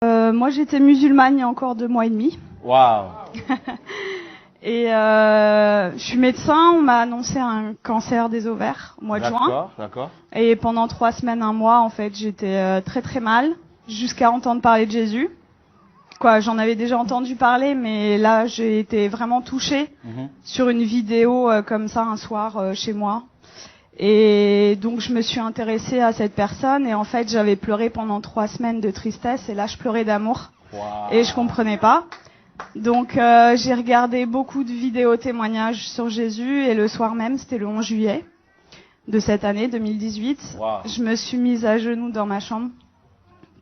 Moi, j'étais musulmane il y a encore 2 mois et demi. Waouh. Et je suis médecin. On m'a annoncé un cancer des ovaires au mois de juin. D'accord. Et pendant 3 semaines, 1 mois, en fait, j'étais très très mal, jusqu'à entendre parler de Jésus. J'en avais déjà entendu parler, mais là, j'ai été vraiment touchée sur une vidéo comme ça un soir chez moi. Et donc, je me suis intéressée à cette personne. Et en fait, j'avais pleuré pendant 3 semaines de tristesse. Et là, je pleurais d'amour. Wow. Et je comprenais pas. Donc, j'ai regardé beaucoup de vidéos témoignages sur Jésus. Et le soir même, c'était le 11 juillet de cette année 2018. Wow. Je me suis mise à genoux dans ma chambre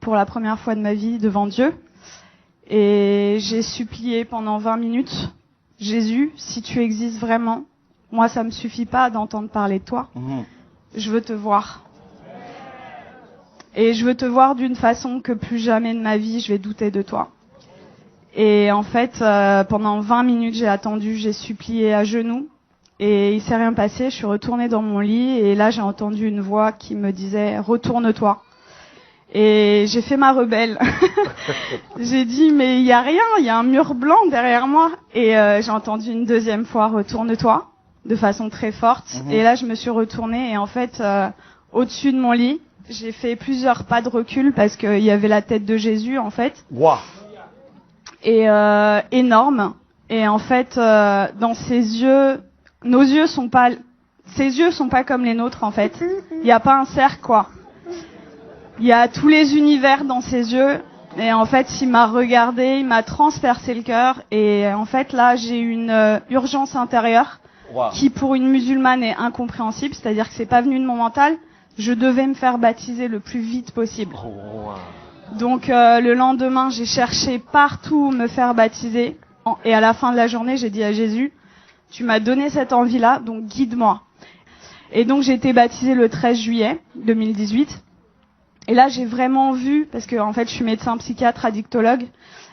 pour la première fois de ma vie devant Dieu. Et j'ai supplié pendant 20 minutes, Jésus, si tu existes vraiment, moi ça me suffit pas d'entendre parler de toi. Je veux te voir. Et je veux te voir d'une façon que plus jamais de ma vie je vais douter de toi. Et en fait, pendant 20 minutes j'ai attendu, j'ai supplié à genoux. Et il s'est rien passé, je suis retournée dans mon lit et là j'ai entendu une voix qui me disait « Retourne-toi ». Et j'ai fait ma rebelle. J'ai dit mais il y a rien, il y a un mur blanc derrière moi. Et j'ai entendu une deuxième fois retourne-toi de façon très forte. Et là je me suis retournée et en fait au-dessus de mon lit, j'ai fait plusieurs pas de recul parce qu'il y avait la tête de Jésus en fait. Wow. Et énorme. Et en fait dans ses yeux, ses yeux sont pas comme les nôtres en fait. Il y a pas un cercle quoi. Il y a tous les univers dans ses yeux et en fait il m'a regardé, il m'a transpercé le cœur et en fait là j'ai une urgence intérieure qui pour une musulmane est incompréhensible, c'est-à-dire que c'est pas venu de mon mental, je devais me faire baptiser le plus vite possible. Donc le lendemain j'ai cherché partout où me faire baptiser et à la fin de la journée j'ai dit à Jésus, tu m'as donné cette envie-là donc guide-moi. Et donc j'ai été baptisée le 13 juillet 2018. Et là, j'ai vraiment vu, parce que en fait, je suis médecin psychiatre, addictologue,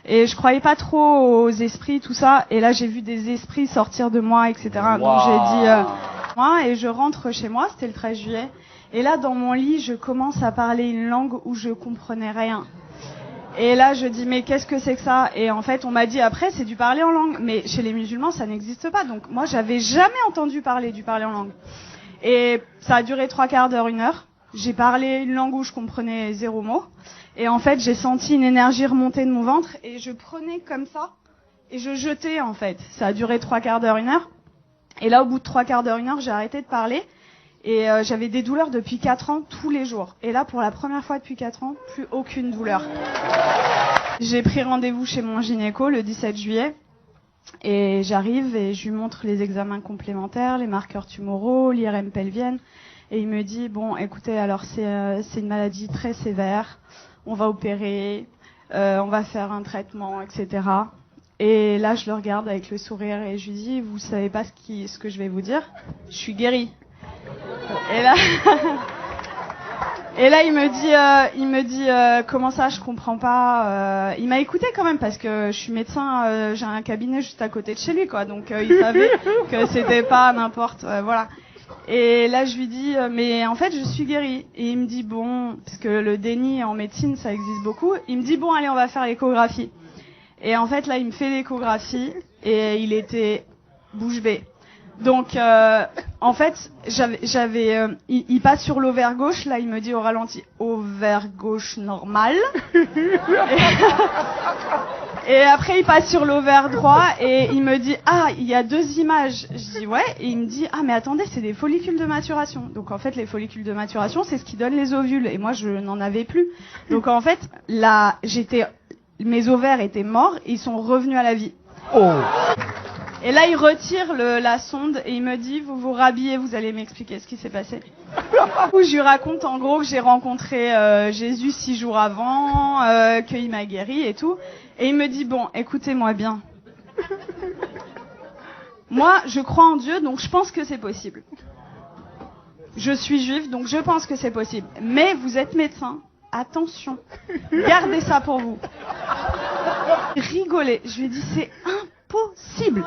et je croyais pas trop aux esprits, tout ça. Et là, j'ai vu des esprits sortir de moi, etc. Wow. Donc j'ai dit, moi, et je rentre chez moi, c'était le 13 juillet. Et là, dans mon lit, je commence à parler une langue où je comprenais rien. Et là, je dis, mais qu'est-ce que c'est que ça? Et en fait, on m'a dit après, c'est du parler en langue. Mais chez les musulmans, ça n'existe pas. Donc moi, j'avais jamais entendu parler du parler en langue. Et ça a duré 3 quarts d'heure, 1 heure. J'ai parlé une langue où je comprenais 0 mot. Et en fait, j'ai senti une énergie remonter de mon ventre et je prenais comme ça et je jetais en fait. Ça a duré 3 quarts d'heure, 1 heure. Et là, au bout de 3 quarts d'heure, 1 heure, j'ai arrêté de parler. Et j'avais des douleurs depuis 4 ans, tous les jours. Et là, pour la première fois depuis 4 ans, plus aucune douleur. J'ai pris rendez-vous chez mon gynéco le 17 juillet. Et j'arrive et je lui montre les examens complémentaires, les marqueurs tumoraux, l'IRM pelvienne. Et il me dit, bon, écoutez, alors c'est une maladie très sévère, on va opérer, on va faire un traitement, etc. Et là, je le regarde avec le sourire et je lui dis, vous savez pas ce que je vais vous dire, je suis guérie. Et là, il me dit, comment ça, je comprends pas. Il m'a écouté quand même parce que je suis médecin, j'ai un cabinet juste à côté de chez lui, quoi. Donc il savait que c'était pas n'importe, voilà. Et là, je lui dis, mais en fait, je suis guérie. Et il me dit, bon, parce que le déni en médecine, ça existe beaucoup. Il me dit, bon, allez, on va faire l'échographie. Et en fait, là, il me fait l'échographie et il était bouche bée. Donc, en fait, il passe sur l'ovaire gauche. Là, il me dit au ralenti, ovaire gauche normal. Et après, il passe sur l'ovaire droit et il me dit, ah, il y a 2 images. Je dis, ouais. Et il me dit, ah, mais attendez, c'est des follicules de maturation. Donc, en fait, les follicules de maturation, c'est ce qui donne les ovules. Et moi, je n'en avais plus. Donc, en fait, là, mes ovaires étaient morts et ils sont revenus à la vie. Oh. Et là, il retire la sonde et il me dit, vous vous rhabillez, vous allez m'expliquer ce qui s'est passé. Où je lui raconte en gros que j'ai rencontré Jésus 6 jours avant, qu'il m'a guéri et tout. Et il me dit, bon, écoutez-moi bien. Moi, je crois en Dieu, donc je pense que c'est possible. Je suis juive, donc je pense que c'est possible. Mais vous êtes médecin, attention, gardez ça pour vous. Rigolez, je lui ai dit, c'est impossible.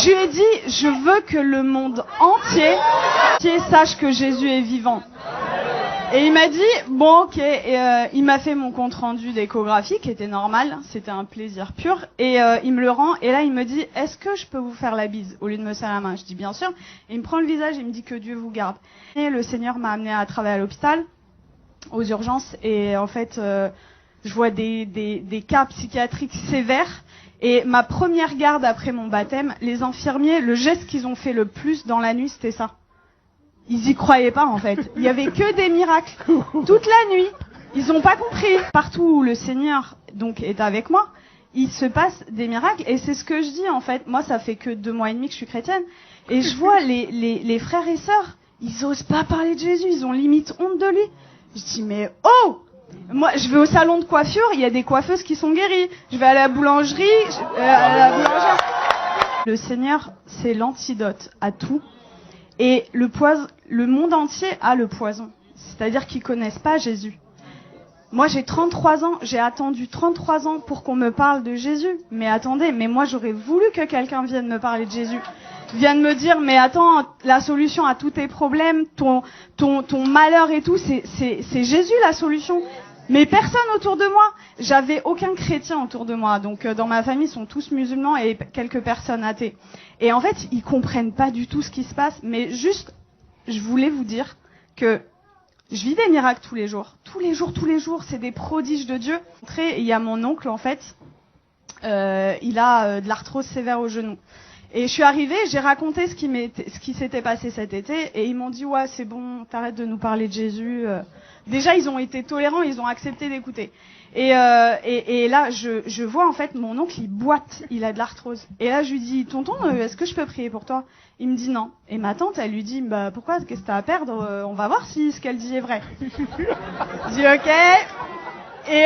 Je lui ai dit, je veux que le monde entier sache que Jésus est vivant. Et il m'a dit, bon, ok, et il m'a fait mon compte rendu d'échographie, qui était normal, c'était un plaisir pur, et il me le rend, et là il me dit, est-ce que je peux vous faire la bise, au lieu de me serrer la main? Je dis, bien sûr. Et il me prend le visage, et il me dit que Dieu vous garde. Et le Seigneur m'a amené à travailler à l'hôpital, aux urgences, et en fait, je vois des cas psychiatriques sévères, et ma première garde après mon baptême, les infirmiers, le geste qu'ils ont fait le plus dans la nuit, c'était ça. Ils y croyaient pas, en fait. Il y avait que des miracles. Toute la nuit. Ils ont pas compris. Partout où le Seigneur, donc, est avec moi, il se passe des miracles. Et c'est ce que je dis, en fait. Moi, ça fait que 2 mois et demi que je suis chrétienne. Et je vois les frères et sœurs, ils osent pas parler de Jésus. Ils ont limite honte de lui. Je dis, mais oh! Moi, je vais au salon de coiffure, il y a des coiffeuses qui sont guéries. Je vais à la boulangerie, Le Seigneur, c'est l'antidote à tout. Et le monde entier a le poison. C'est-à-dire qu'ils connaissent pas Jésus. Moi, j'ai 33 ans, j'ai attendu 33 ans pour qu'on me parle de Jésus. Mais attendez, mais moi, j'aurais voulu que quelqu'un vienne me parler de Jésus. Vienne me dire, mais attends, la solution à tous tes problèmes, ton malheur et tout, c'est Jésus la solution. Mais personne autour de moi. J'avais aucun chrétien autour de moi. Donc, dans ma famille, ils sont tous musulmans et quelques personnes athées. Et en fait, ils comprennent pas du tout ce qui se passe. Mais juste, je voulais vous dire que je vis des miracles tous les jours. Tous les jours, c'est des prodiges de Dieu. Il y a mon oncle, en fait. Il a de l'arthrose sévère au genou. Et je suis arrivée, j'ai raconté ce qui s'était passé cet été, et ils m'ont dit, ouais, c'est bon, t'arrêtes de nous parler de Jésus. Déjà, ils ont été tolérants, ils ont accepté d'écouter. Et là, je vois, en fait, mon oncle, il boite, il a de l'arthrose. Et là, je lui dis, tonton, est-ce que je peux prier pour toi? Il me dit non. Et ma tante, elle lui dit, bah, pourquoi? Qu'est-ce que t'as à perdre? On va voir si ce qu'elle dit est vrai. Je dis, ok. Et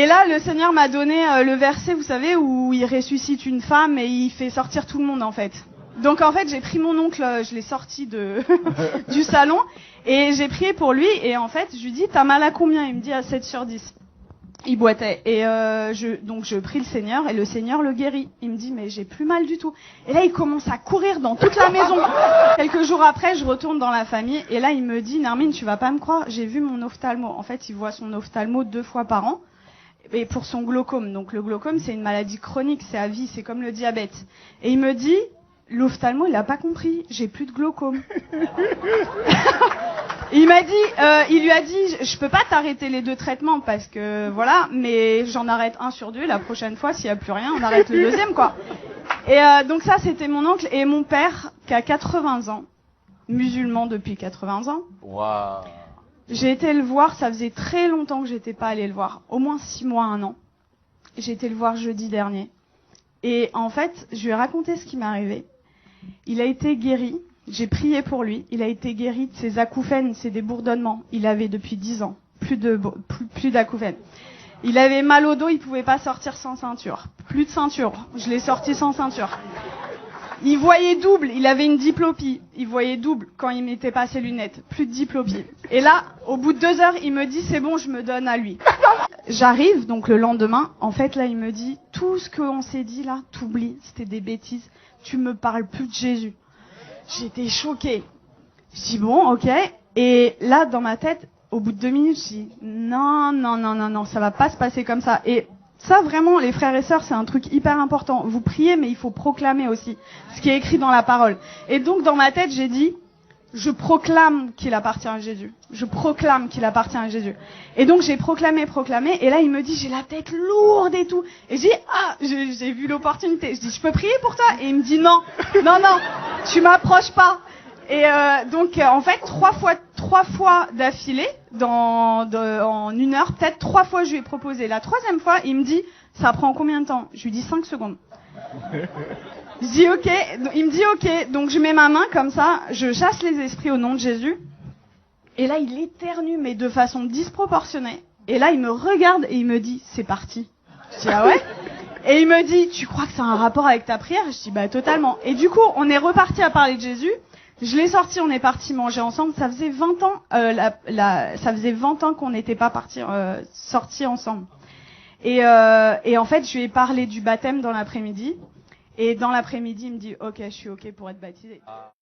là, le Seigneur m'a donné le verset, vous savez, où il ressuscite une femme et il fait sortir tout le monde, en fait. Donc, en fait, j'ai pris mon oncle, je l'ai sorti du salon, et j'ai prié pour lui, et en fait, je lui dis, t'as mal à combien? Il me dit, à 7/10. Il boitait. Et donc, je prie le Seigneur, et le Seigneur le guérit. Il me dit, mais j'ai plus mal du tout. Et là, il commence à courir dans toute la maison. Quelques jours après, je retourne dans la famille, et là, il me dit, Nermine, tu vas pas me croire, j'ai vu mon ophtalmo. En fait, il voit son ophtalmo 2 fois par an, et pour son glaucome. Donc, le glaucome, c'est une maladie chronique, c'est à vie, c'est comme le diabète. Et il me dit, l'ophtalmo, il a pas compris, j'ai plus de glaucome. Il lui a dit, je peux pas t'arrêter les 2 traitements parce que voilà, mais j'en arrête 1 sur 2. La prochaine fois, s'il y a plus rien, on arrête le 2e, quoi. Et donc ça, c'était mon oncle et mon père qui a 80 ans, musulman depuis 80 ans. Waouh. J'ai été le voir, ça faisait très longtemps que j'étais pas allée le voir, au moins 6 mois, 1 an. J'ai été le voir jeudi dernier. Et en fait, je lui ai raconté ce qui m'est arrivé. Il a été guéri. J'ai prié pour lui. Il a été guéri de ses acouphènes, c'est des bourdonnements. Il avait depuis 10 ans plus d'acouphènes. Il avait mal au dos, il pouvait pas sortir sans ceinture. Plus de ceinture. Je l'ai sorti sans ceinture. Il voyait double, il avait une diplopie. Il voyait double quand il mettait pas ses lunettes. Plus de diplopie. Et là, au bout de 2 heures, il me dit, c'est bon, je me donne à lui. J'arrive, donc le lendemain, en fait, là, il me dit, tout ce qu'on s'est dit là, t'oublies, c'était des bêtises. Tu me parles plus de Jésus. J'étais choquée. Je dis bon, ok. Et là, dans ma tête, au bout de 2 minutes, je dis non, ça va pas se passer comme ça. Et ça, vraiment, les frères et sœurs, c'est un truc hyper important. Vous priez, mais il faut proclamer aussi ce qui est écrit dans la parole. Et donc, dans ma tête, j'ai dit, je proclame qu'il appartient à Jésus. Je proclame qu'il appartient à Jésus. Et donc, j'ai proclamé. Et là, il me dit, j'ai la tête lourde et tout. Et j'ai dit, j'ai vu l'opportunité. Je dis, je peux prier pour toi? Et il me dit, non, tu m'approches pas. Et donc, en fait, 3 fois d'affilée, en 1 heure, peut-être 3 fois, je lui ai proposé. La 3e fois, il me dit, ça prend combien de temps? Je lui dis 5 secondes. Je dis ok, il me dit ok, donc je mets ma main comme ça, je chasse les esprits au nom de Jésus. Et là, il éternue, mais de façon disproportionnée. Et là, il me regarde et il me dit, c'est parti. Je dis ah ouais? Et il me dit, tu crois que ça a un rapport avec ta prière? Je dis bah totalement. Et du coup, on est reparti à parler de Jésus. Je l'ai sorti, on est parti manger ensemble. Ça faisait 20 ans, ça faisait 20 ans qu'on n'était pas sortis ensemble. Et en fait, je lui ai parlé du baptême dans l'après-midi. Et dans l'après-midi, il me dit, ok, je suis ok pour être baptisé.